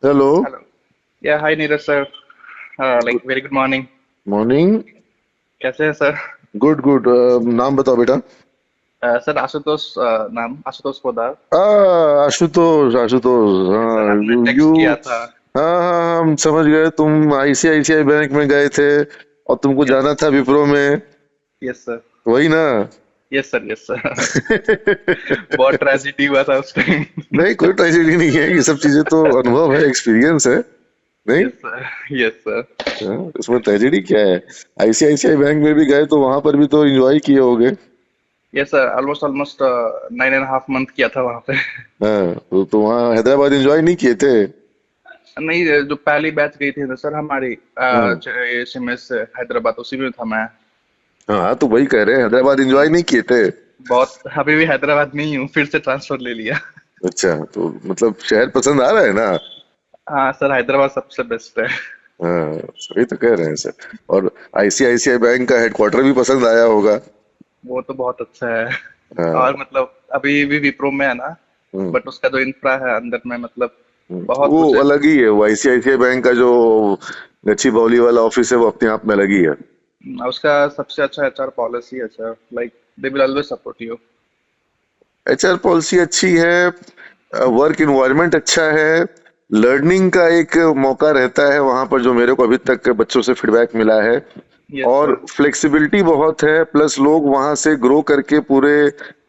Hello. Hello. Yeah, hi Neeraj sir. Good Very good morning. Morning. कैसे हैं sir? Good good. नाम बताओ बेटा। सर आशुतोष, नाम आशुतोष पोदार। आशुतोष आशुतोष, यस सर, हाँ आपने यू यू। टेक्स्ट किया था। हाँ हाँ हाँ, हम समझ गए, तुम आईसीआईसीआई बैंक में गए थे और तुमको यस। जाना था विप्रो में। Yes sir. वही ना? Yes sir, yes sir. बहुत ट्रेजिडी हुआ था उस टाइम। नहीं, कोई ट्रेजेडी नहीं है, ये सब चीजें तो अनुभव है, एक्सपीरियंस है। नहीं। Yes sir. Yes sir. हाँ, इसमें ट्रेजेडी क्या है? आईसीआईसीआई बैंक में भी गए तो वहां पर भी तो एंजॉय किए होगे। Yes sir, almost almost 9.5 month किया था वहाँ पे। हाँ, तो वहाँ हैदराबाद एंजॉय नहीं किए थे? नहीं, जो पहली बैच गई थी ना सर हमारी, हाँ एसएमएस हैदराबाद, उसी में था मैं। हाँ, तो वही कह रहे हैं, हैदराबाद एंजॉय नहीं किए थे? बहुत, अभी भी हैदराबाद में ही हूँ, फिर से ट्रांसफर ले लिया। अच्छा, तो मतलब शहर पसंद आ रहा है ना? हाँ सर, हैदराबाद सबसे बेस्ट है। हाँ, सही तो कह रहे हैं सर। और आईसीआईसीआई बैंक का हेडक्वार्टर भी पसंद आया होगा। वो तो बहुत अच्छा है। हाँ। और मतलब अभी भी विप्रो में है ना, हम्म, बट उसका जो इंफ्रा है अंदर में, मतलब बहुत वो कुछ है। अलग ही है, वो आईसीआईसीआई बैंक का जो गच्ची बावली वाला ऑफिस है वो अपने आप में अलग ही है। उसका सबसे अच्छा एचआर पॉलिसी है sir, like they will always support you. HR policy अच्छी है, वर्क इन्वायरमेंट अच्छा है, लर्निंग का एक मौका रहता है वहां पर, जो मेरे को अभी तक बच्चों से फीडबैक मिला है। यस और सर। फ्लेक्सिबिलिटी बहुत है, प्लस लोग वहां से ग्रो करके पूरे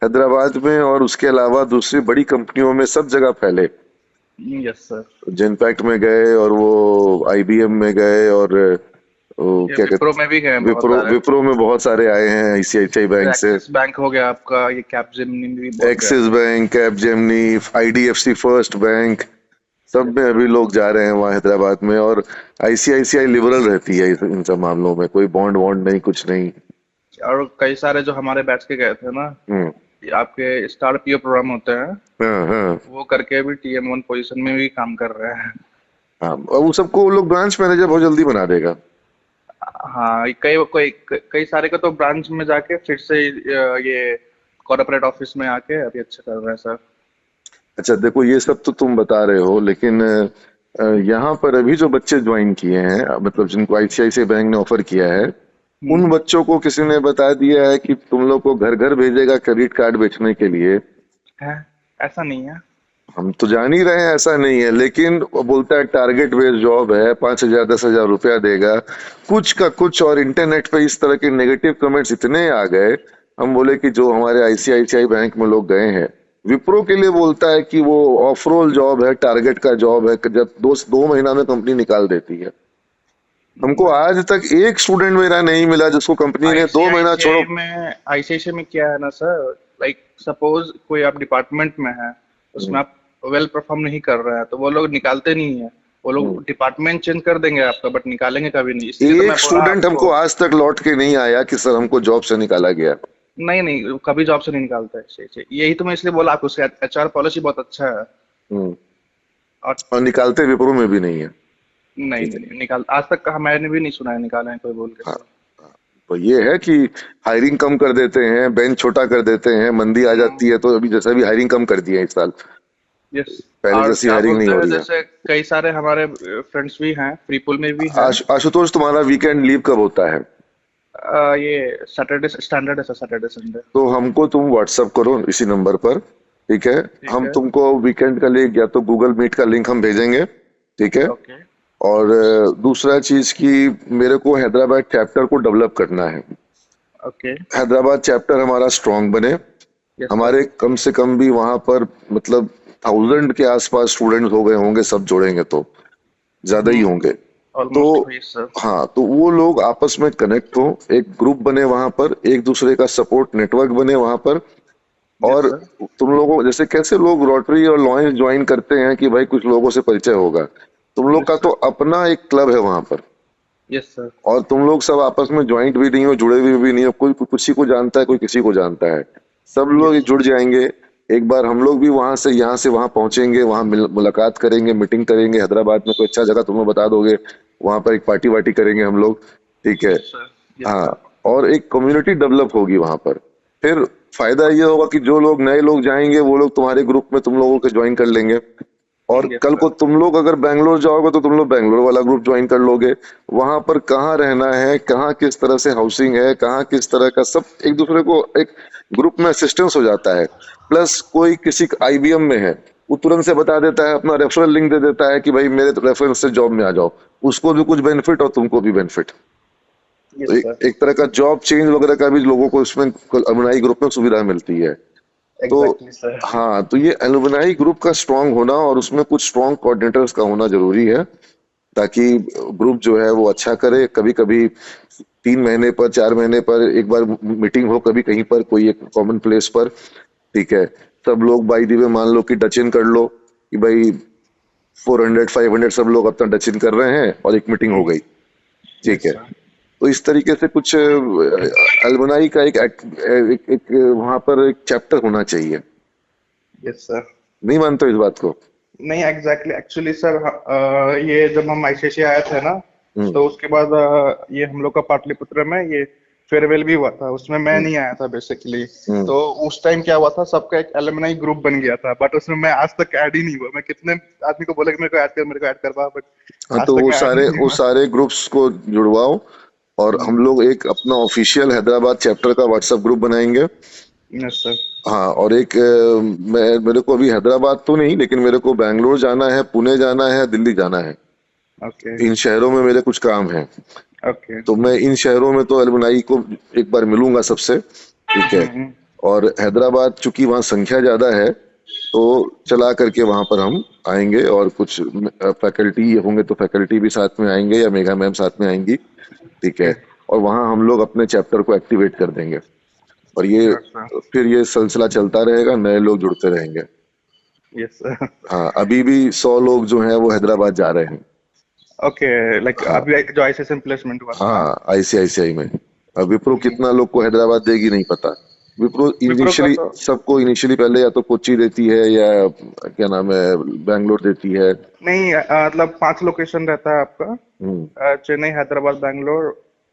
हैदराबाद में और उसके अलावा दूसरी बड़ी कंपनियों में सब जगह फैले। Yes sir. जेनपैक्ट में गए और वो आईबीएम में गए, और वो ये क्या विप्रो कहते, में भी गए हैं बहुत विप्रो सारे। विप्रो में बहुत सारे आए हैं आईसीआईसीआई बैंक से। एक्सिस बैंक हो गया आपका, ये कैपजेमिनी में भी बहुत गया एक्सिस है। बैंक, कैपजेमनी, आईडीएफसी फर्स्ट बैंक, सब यस में सर। अभी लोग जा रहे हैं वहाँ हैदराबाद में। और आईसीआईसीआई लिबरल रहती है इन सब मामलों में, कोई बॉन्ड वॉन्ड नहीं, कुछ नहीं। और कई सारे जो हमारे बैच के गए थे ना, हम्म। ये आपके स्टार पीओ प्रोग्राम होते हैं, हाँ हाँ वो करके भी टीएम1 पोजीशन में भी काम कर रहे हैं। हाँ, और वो सबको वो लोग ब्रांच मैनेजर बहुत जल्दी बना देगा। हाँ, कई कोई कई सारे का तो ब्रांच में जाके फिर से ये कॉर्पोरेट ऑफिस में आके अभी अच्छा कर रहा है सर। अच्छा देखो, ये सब तो तुम बता रहे हो, लेकिन यहाँ पर अभी जो बच्चे ज्वाइन किए हैं, मतलब जिनको आईसीआईसीआई बैंक ने ऑफर किया है, उन हम्म। बच्चों को किसी ने बता दिया है कि तुम लोग को घर घर भेजेगा क्रेडिट कार्ड बेचने के लिए। है, ऐसा नहीं है। हम तो जान ही रहे हैं ऐसा नहीं है, लेकिन वो बोलता है टारगेट बेस्ड जॉब है, 5,000 10,000 रुपया देगा, कुछ का कुछ। और इंटरनेट पे इस तरह के नेगेटिव कमेंट्स इतने आ गए, हम बोले कि जो हमारे आईसीआईसीआई बैंक में लोग गए हैं, विप्रो के लिए बोलता है कि वो ऑफ रोल जॉब है, टारगेट का जॉब है, जब 2 महीना में कंपनी निकाल देती है। हमको आज तक एक स्टूडेंट मेरा नहीं मिला जिसको कंपनी ने 2 महीना छोड़ो। आईसीआईसीआई में क्या है ना सर, लाइक सपोज कोई आप डिपार्टमेंट में है, हम्म, उसमें आप वेल परफॉर्म नहीं कर रहे हैं, तो वो लोग निकालते नहीं है। वो हम्म। लोग डिपार्टमेंट चेंज कर देंगे आपका, बट निकालेंगे कभी नहीं, इसलिए तो एक मैं बोला स्टूडेंट आपको। हमको आज तक लौट के नहीं आया कि सर हमको जॉब से निकाला गया। नहीं नहीं, कभी जॉब से नहीं निकालता है, यही तो मैं इसलिए बोला आपको, उसका एचआर पॉलिसी बहुत अच्छा है। हम्म। और और निकालते विप्रो में भी नहीं है। नहीं ठीक है। नहीं निकाल, आज तक का मैंने भी नहीं सुना है निकाला है कोई बोल के हाँ सर। हाँ। तो ये है कि हायरिंग कम कर देते हैं, बेंच छोटा कर देते हैं, मंदी आ जाती है, तो अभी जैसा भी हायरिंग कम कर दिया है इस साल। यस। पहले और जैसी क्या हायरिंग नहीं बोलते हो हैं, रही है। जैसे कई सारे हमारे फ्रेंड्स भी हैं, फ्रीपुल में भी हैं। आशुतोष, तुम्हारा वीकेंड लीव कब होता है? ये सैटरडे स्टैंडर्ड है सर, सैटरडे संडे। तो हमको तुम व्हाट्सअप करो इसी नंबर पर, ठीक है? ठीक हम है। तुमको वीकेंड का लिंक या तो गूगल मीट का लिंक हम भेजेंगे, ठीक है? ओके। और दूसरा चीज की, मेरे को हैदराबाद चैप्टर को डेवलप करना है। ओके। हैदराबाद चैप्टर हमारा स्ट्रांग बने, यस सर। हमारे कम से कम भी वहां पर मतलब 1000 के आसपास स्टूडेंट हो गए होंगे, सब जोड़ेंगे तो ज्यादा ही होंगे। तो ऑलमोस्ट वही सर। हाँ, तो वो लोग आपस में कनेक्ट हो, एक ग्रुप बने वहां पर, एक दूसरे का सपोर्ट नेटवर्क बने वहां पर। यस और सर। तुम लोगों जैसे कैसे लोग रोटरी और लॉयंस ज्वाइन करते हैं कि भाई कुछ लोगों से परिचय होगा, तुम लोग यस का तो सर। अपना एक क्लब है वहां पर। Yes sir. और तुम लोग सब आपस में ज्वाइंट भी नहीं हो, जुड़े हुए भी नहीं हो, कोई किसी को जानता है, कोई किसी को जानता है, सब लोग यस। जुड़ जाएंगे। एक बार हम लोग भी वहां से यहाँ से वहां पहुंचेंगे, वहां मुलाकात करेंगे, मीटिंग करेंगे, हैदराबाद में कोई अच्छा जगह तुम्हें बता दोगे, वहां पर एक पार्टी वार्टी करेंगे हम लोग, ठीक है? Yes sir. यस हाँ। सर। और एक कम्युनिटी डेवलप होगी वहां पर। फिर फायदा ये होगा कि जो लोग नए लोग जाएंगे वो लोग तुम्हारे ग्रुप में तुम लोगों के ज्वाइन कर लेंगे, और यस कल को सर। तुम लोग अगर बैंगलोर जाओगे तो तुम लोग बैंगलोर वाला ग्रुप ज्वाइन कर लोगे। वहां पर कहाँ रहना है, कहाँ किस तरह से हाउसिंग है, कहाँ किस तरह का, सब एक दूसरे को एक ग्रुप में असिस्टेंस हो जाता है। प्लस कोई किसी आईबीएम में है, वो तुरंत से बता देता है, अपना रेफरल लिंक दे देता है कि भाई मेरे रेफरेंस से जॉब में आ जाओ। उसको भी कुछ बेनिफिट और तुमको भी बेनिफिट। तो यस सर। एक तरह का जॉब चेंज वगैरह का भी लोगों को इसमें अलुमनाई ग्रुप में सुविधा मिलती है। तो एग्जैक्टली सर। हाँ, तो ये एलुमनाई ग्रुप का स्ट्रांग होना और उसमें कुछ स्ट्रांग कोऑर्डिनेटर्स का होना जरूरी है, ताकि ग्रुप जो है वो अच्छा करे। कभी कभी 3 महीने पर 4 महीने पर एक बार मीटिंग हो, कभी कहीं पर कोई एक कॉमन प्लेस पर, ठीक है। सब लोग बाई दी वे मान लो कि टच इन कर लो कि भाई 400 500 सब लोग अपना टच इन कर रहे हैं और एक मीटिंग हो गई, ठीक यस है। सर। तो इस तरीके से कुछ अलमनाई का एक वहां पर एक चैप्टर होना चाहिए। Yes sir. नहीं मानते हो इस बात को? नहीं एग्जैक्टली एक्चुअली सर, ये जब हम आईसीएसई आए थे ना, हम्म। तो उसके बाद ये हम लोग का पाटलिपुत्र में ये फेयरवेल भी हुआ था, उसमें मैं हम्म। नहीं आया था बेसिकली। हम्म। तो उस टाइम क्या हुआ था, सबका एक एलुमनाई ग्रुप बन गया था, बट उसमें मैं आज तक ऐड ही नहीं हुआ। मैं कितने आदमी को बोला कि मेरे को ऐड कर, मेरे को ऐड करवा, बट हाँ, आज तो तक वो मैं ऐड सारे नहीं वो हुआ। सारे ग्रुप्स को जुड़वाओ और हम हम्म। लोग एक अपना ऑफिशियल हैदराबाद चैप्टर का व्हाट्सएप ग्रुप बनाएंगे। Yes sir. हाँ, और एक मेरे को अभी हैदराबाद तो नहीं, लेकिन मेरे को बैंगलोर जाना है, पुणे जाना है, दिल्ली जाना है। ओके। इन शहरों में मेरे कुछ काम है। ओके। तो मैं इन शहरों में तो अलमनाई को एक बार मिलूंगा सबसे, ठीक है। हम्म। और हैदराबाद चूंकि वहाँ संख्या ज्यादा है, तो चला करके वहां पर हम आएंगे और कुछ फैकल्टी होंगे तो फैकल्टी भी साथ में आएंगे या मेघा मैम साथ में आएंगी, ठीक ओके। है। और वहां हम लोग अपने चैप्टर को एक्टिवेट कर देंगे और ये श्योर सर। फिर ये सिलसिला चलता रहेगा, नए लोग जुड़ते रहेंगे। Yes sir. हाँ, अभी भी 100 लोग जो हैं वो हैदराबाद जा रहे हैं। ओके, लाइक हाँ। अभी जो आईसीएसएम प्लेसमेंट हुआ था ना। हाँ, आईसीआईसीआई में। अब विप्रो हम्म। कितना लोग को हैदराबाद देगी नहीं पता। विप्रो विप्रो का इनिशियली तो सबको इनिशियली पहले या तो कोची देती है या क्या नाम है, बैंगलोर देती है। नहीं, मतलब 5 लोकेशन रहता है आपका। हम्म। चेन्नई, हैदराबाद, बैंगलोर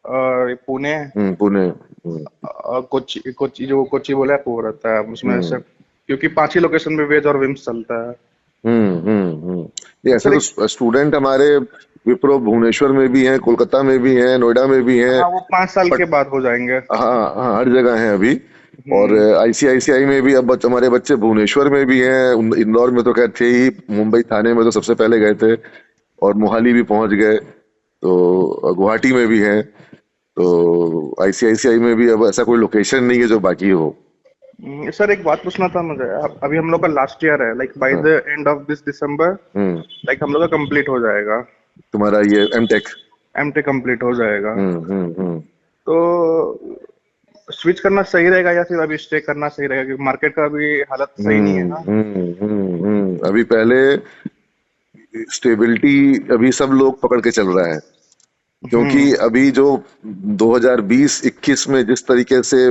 और पुणे। पुणे। हम्म। कोची, कोची जो कोची बोले आप, वो रहता है उसमें से, हम्म। क्योंकि 5 ही लोकेशन में वेज और विम्स चलता है। ये ऐसे सर एक, तो स्टूडेंट हमारे विप्रो भुवनेश्वर में भी हैं, कोलकाता में भी हैं, नोएडा में भी हैं। हाँ वो 5 साल के बट बाद हो जाएंगे। हाँ हाँ, हर जगह हैं अभी। और हम्म। आईसीआईसीआई में भी अब हमारे बच्चे भुवनेश्वर में भी हैं, इंदौर में तो खैर थे ही, मुंबई थाने में तो सबसे पहले गए थे, और मोहाली भी पहुंच गए, तो गुवाहाटी में भी हैं। तो आईसीआईसीआई में भी अब ऐसा कोई लोकेशन नहीं है जो बाकी हो। सर एक बात पूछना था मुझे, अभी हम लोग का लास्ट ईयर है, लाइक बाय हाँ। The end of this December, hmm. Like हम लोग का कंप्लीट हो जाएगा, तुम्हारा ये एमटेक? एमटेक कंप्लीट हो जाएगा। हम्म। तो स्विच करना सही रहेगा या फिर अभी स्टे करना सही रहेगा, क्योंकि मार्केट का अभी हालत सही नहीं है ना। अभी पहले स्टेबिलिटी अभी सब लोग पकड़ के चल रहा है, क्योंकि हम्म। अभी जो 2020-21 में जिस तरीके से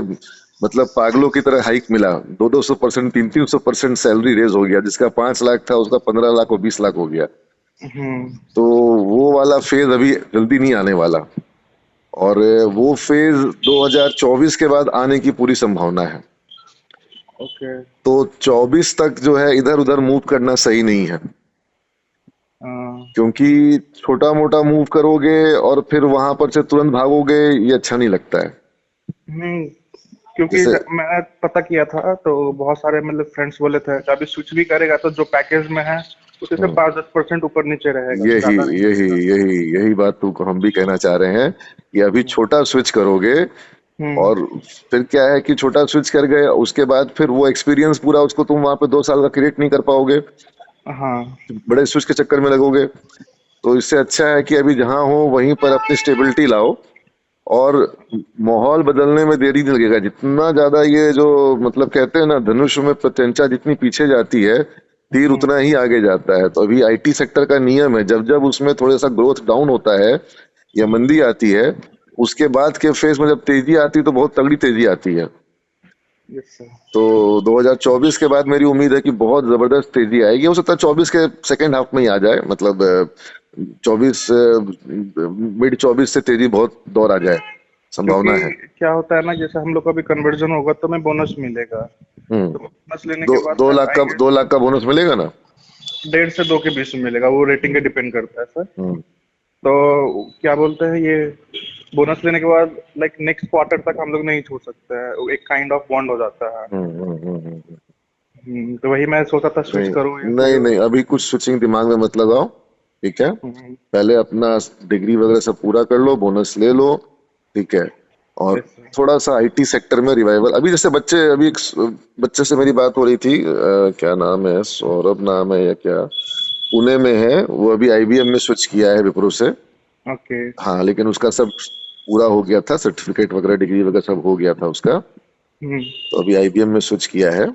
मतलब पागलों की तरह हाइक मिला, 200-200%, 300-300% सैलरी रेज हो गया, जिसका 5 लाख था उसका 15 लाख और 20 लाख हो गया। हम्म। तो वो वाला फेज अभी जल्दी नहीं आने वाला, और वो फेज 2024 के बाद आने की पूरी संभावना है। ओके। तो 24 तक जो है इधर उधर मूव करना सही नहीं है, हाँ। क्योंकि छोटा मोटा मूव करोगे और फिर वहां पर से तुरंत भागोगे, ये अच्छा नहीं लगता है। हम्म। क्योंकि जैसे मैं पता किया था तो बहुत सारे मतलब फ्रेंड्स बोले थे कि अभी स्विच भी करेगा तो जो पैकेज में है उसी से हम्म, 5-10% ऊपर नीचे रहेगा, यही ज्यादा नहीं यही रहेगा। यही यही बात तुमको हम भी कहना चाह रहे हैं कि अभी छोटा स्विच करोगे, हम्म। और फिर क्या है कि छोटा स्विच कर गए, उसके बाद फिर वो एक्सपीरियंस पूरा उसको तुम वहां पे 2 साल का क्रिएट नहीं कर पाओगे, हाँ। बड़े स्विच के चक्कर में लगोगे। तो इससे अच्छा है कि अभी जहां हो वहीं पर अपनी स्टेबिलिटी लाओ, और माहौल बदलने में देरी नहीं लगेगा। जितना ज्यादा ये जो मतलब कहते हैं ना, धनुष में प्रत्यंचा जितनी पीछे जाती है, तीर हम्म। उतना ही आगे जाता है। तो अभी आईटी सेक्टर का नियम है, जब जब उसमें थोड़ा सा ग्रोथ डाउन होता है या मंदी आती है, उसके बाद के फेज में जब तेजी आती है तो बहुत तगड़ी तेजी आती है। Yes sir. तो 2024 के बाद मेरी उम्मीद है कि बहुत जबरदस्त तेजी आएगी। हो सकता है 24 के सेकेंड हाफ में ही आ जाए, मतलब 24 मिड 24 से तेजी बहुत दौड़ आ जाए, क्योंकि संभावना है। क्या होता है ना, जैसे हम लोग का भी कन्वर्जन होगा तो हमें बोनस मिलेगा, हम्म। तो बोनस लेने दो के बाद दो मैं लाख आई का गेस। 2 लाख का बोनस मिलेगा ना? 1.5 से 2 के बीच में मिलेगा, वो रेटिंग पे डिपेंड करता है सर। हम्म, तो क्या बोलते हैं ये बोनस लेने के बाद लाइक नेक्स्ट क्वार्टर तक हम लोग नहीं छोड़ सकते हैं, वो एक काइंड ऑफ बॉन्ड हो जाता है। हम्म। तो वही मैं सोचा था स्विच नहीं करूँ या फिर। नहीं नहीं, अभी कुछ स्विचिंग दिमाग में मत लगाओ, ठीक है। हम्म, पहले अपना डिग्री वगैरह सब पूरा कर लो, बोनस ले लो, ठीक है। और yes, sir। थोड़ा सा आईटी सेक्टर में रिवाइवल, अभी जैसे बच्चे, अभी एक बच्चे से मेरी बात हो रही थी, क्या नाम है, सौरभ नाम है या क्या, पुणे में है वो, अभी आईबीएम में स्विच किया है विप्रो से। ओके। हाँ, लेकिन उसका सब पूरा हो गया था, सर्टिफिकेट वगैरह डिग्री वगैरह सब हो गया था उसका, हम्म। तो अभी आईबीएम में स्विच किया है।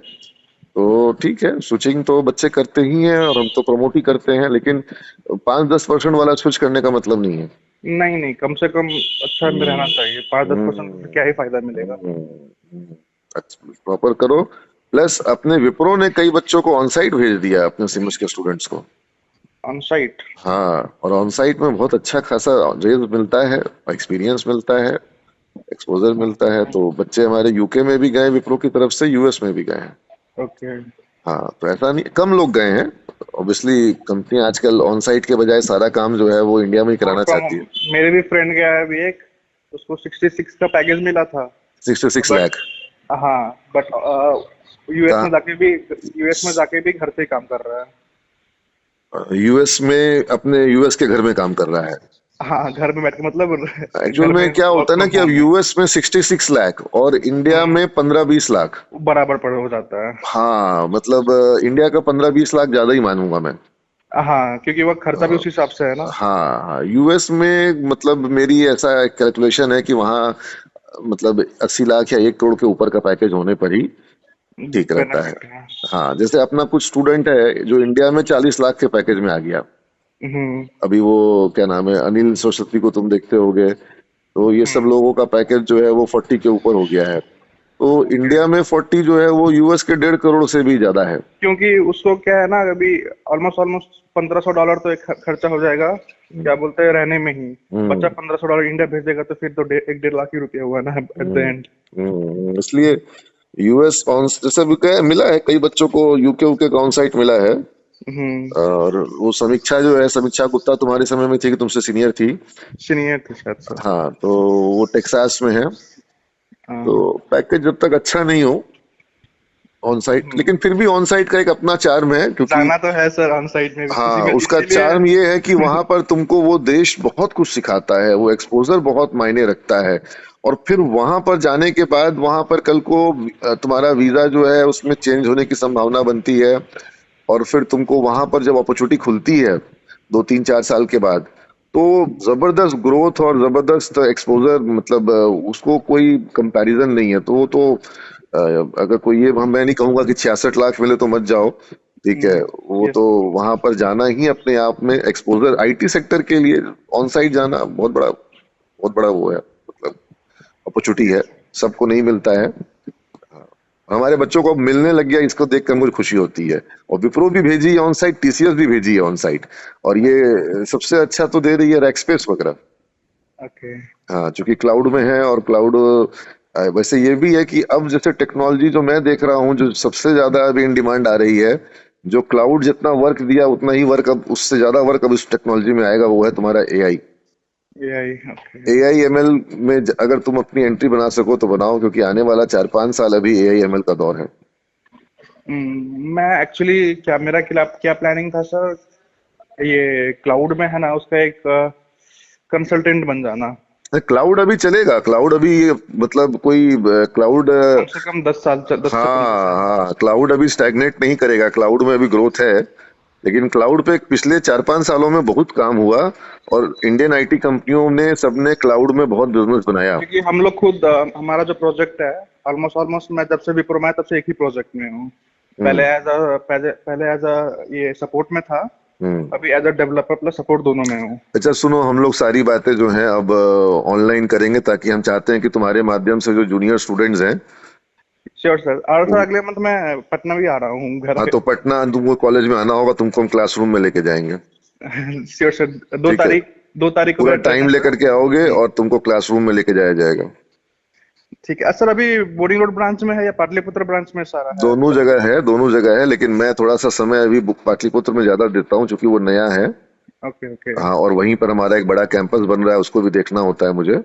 तो ठीक है, स्विचिंग तो बच्चे करते ही हैं और हम तो प्रमोट ही करते हैं, लेकिन 5-10% वाला स्विच करने का मतलब नहीं है। नहीं नहीं, कम से कम अच्छा में रहना हम्म, चाहिए, 5-10% में हम्म, क्या ही फायदा मिलेगा। प्रॉपर करो। प्लस अपने विप्रो ने कई बच्चों को ऑन साइट भेज दिया, अपने सिमस के स्टूडेंट्स को। On site. हाँ, और ऑन साइट में बहुत अच्छा खासा रेज मिलता है, एक्सपीरियंस मिलता है, एक्सपोजर मिलता है। तो बच्चे हमारे यूके में भी गए विप्रो की तरफ से, यूएस में भी गए हैं। ओके। हाँ, तो ऐसा नहीं, कम लोग गए हैं। ऑब्वियसली कंपनी आजकल ऑन साइट के बजाय सारा काम जो है वो इंडिया में ही वर्क कराना फ्रॉम चाहती होम। है। मेरे भी फ्रेंड गया है अभी एक, उसको 66 का पैकेज मिला था। 66 लाख। बट हाँ, बट यूएस कहाँ? में जाके भी यूएस में जाके भी घर से ही काम कर रहा है। यूएस में अपने यूएस के घर में काम कर रहा है। हाँ, घर में बैठ के मतलब एक्चुअल घर में में क्या वर्क होता है ना फ्रॉम कि अब होम है। यूएस में 66 लाख और इंडिया में 15-20 लाख। बराबर पड़ हो जाता है। हाँ, मतलब इंडिया का 15-20 लाख ज्यादा ही मानूंगा मैं। हाँ, क्योंकि वो खर्चा भी अ, उस हिसाब से है ना। हाँ हाँ, यूएस में मतलब मेरी ऐसा कैलकुलेशन है कि वहाँ मतलब 80 लाख या 1 करोड़ के ऊपर का पैकेज होने पर ही ठीक रहता है। बेनिफिट है। हाँ, जैसे अपना कुछ स्टूडेंट है जो इंडिया में 40 लाख के पैकेज में आ गया। हम्म। अभी वो क्या नाम है, अनिल सरस्वती को तुम देखते होगे, तो ये सब हम्म। लोगों का पैकेज जो है वो 40 के ऊपर हो गया है। तो ओके। इंडिया में 40 जो है वो यूएस के 1.5 करोड़ से भी ज्यादा है। क्योंकि उसको क्या है ना, अभी ऑलमोस्ट ऑलमोस्ट $1500 तो एक खर्चा हो जाएगा, क्या बोलते हैं, रहने में ही। बच्चा हम्म, $1500 इंडिया भेज देगा तो फिर तो 1-1.5 लाख ही रुपया हुआ ना एट द एंड। इसलिए यूएस ऑन, जैसे भी कहे, मिला है कई बच्चों को यूके यूके का ऑन साइट मिला है। हम्म। और वो समीक्षा जो है, समीक्षा गुप्ता तुम्हारे समय में थी कि तुमसे सीनियर थी। सीनियर थे शायद सर। हाँ, तो वो टेक्सास में है। तो हाँ। पैकेज जब तक अच्छा नहीं हो ऑन साइट, हम्म। लेकिन फिर भी ऑन साइट का एक अपना चार्म है, क्योंकि जाना तो है सर ऑन साइट में भी, हाँ, इसी में उसका इसीलिए। चार्म ये है कि वहां पर तुमको वो देश बहुत कुछ सिखाता है, वो एक्सपोजर बहुत मायने रखता है। और फिर वहां पर जाने के बाद वहां पर कल को तुम्हारा वीजा जो है उसमें चेंज होने की संभावना बनती है। और फिर तुमको वहां पर जब अपॉर्चुनिटी खुलती है 2-3-4 साल के बाद, तो जबरदस्त ग्रोथ और जबरदस्त एक्सपोजर, मतलब उसको कोई कंपैरिजन नहीं है। तो वो तो अगर कोई ये, मैं नहीं कहूंगा कि 66 लाख मिले तो मत जाओ, ठीक है। वो यस। तो वहां पर जाना ही अपने आप में एक्सपोजर, आईटी सेक्टर के लिए ऑन साइट जाना बहुत बड़ा वो है, मतलब अपॉर्चुनिटी है, सबको नहीं मिलता है। हमारे बच्चों को अब मिलने लग गया, इसको देखकर मुझे खुशी होती है। और विप्रो भी भेजी है ऑन साइट, टीसीएस भी भेजी है ऑन साइट। और ये सबसे अच्छा तो दे रही है रैकस्पेस वगैरह। ओके। हाँ, चूंकि क्लाउड में है, और क्लाउड वैसे ये भी है कि अब जैसे टेक्नोलॉजी जो मैं देख रहा हूँ, जो सबसे ज्यादा अभी इन डिमांड आ रही है, जो क्लाउड जितना वर्क दिया उतना ही वर्क, अब उससे ज्यादा वर्क अब इस टेक्नोलॉजी में आएगा, वो है तुम्हारा AI. AI. Okay. AI ML में अगर तुम अपनी एंट्री बना सको तो बनाओ, क्योंकि आने वाला 4-5 साल अभी एआई एमएल का दौर है। मैं एक्चुअली क्या मेरा क्या क्या प्लानिंग था सर, ये क्लाउड में है ना, उसका एक कंसल्टेंट बन जाना। क्लाउड अभी चलेगा, क्लाउड अभी मतलब कोई क्लाउड, कम से कम 10 साल, 10 से 15 साल। हाँ हाँ, क्लाउड अभी स्टैग्नेट नहीं करेगा, क्लाउड में अभी ग्रोथ है। लेकिन क्लाउड पे पिछले 4-5 सालों में बहुत काम हुआ, और इंडियन आईटी कंपनियों ने सबने क्लाउड में बहुत बिजनेस बनाया। क्योंकि हम लोग खुद हमारा जो प्रोजेक्ट है, ऑलमोस्ट ऑलमोस्ट मैं जब से विप्रो में आया तब से एक ही प्रोजेक्ट में हूँ। हम्म, पहले एज अ ये सपोर्ट में था। हम्म। अभी as a developer plus support दोनों में हूँ। अच्छा सुनो, हम लोग सारी बातें जो हैं अब ऑनलाइन करेंगे, ताकि हम चाहते हैं कि तुम्हारे माध्यम से जो जूनियर स्टूडेंट्स हैं श्योर सर, और सर उन, अगले मंथ मैं पटना भी आ रहा हूँ हाँ, घर। तो पटना तुमको कॉलेज में आना होगा, तुमको हम क्लासरूम में लेके जाएंगे। श्योर सर, दो ठीक है, तारीख 2 तारीख को पूरा मेरा ट्रेन टाइम है सर। लेकर के आओगे और तुमको क्लासरूम में लेके जाया जाएगा। ठीक है सर। अभी बोरिंग रोड ब्रांच में है या पाटलिपुत्र ब्रांच में सारा है? दोनों जगह है, लेकिन मैं थोड़ा सा समय अभी पाटलिपुत्र में ज्यादा देता हूँ क्योंकि वो नया है। ओके ओके हाँ, और वहीं पर हमारा एक बड़ा कैंपस बन रहा है, उसको भी देखना होता है मुझे।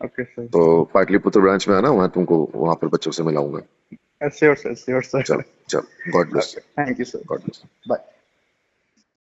Okay sir. तो पाटलिपुत्र ब्रांच में आना, वहाँ तुमको वहाँ पर बच्चों से मिलाऊंगा। श्योर सर, श्योर चलो सर। चलो, God bless. Thank you sir. God bless. Bye.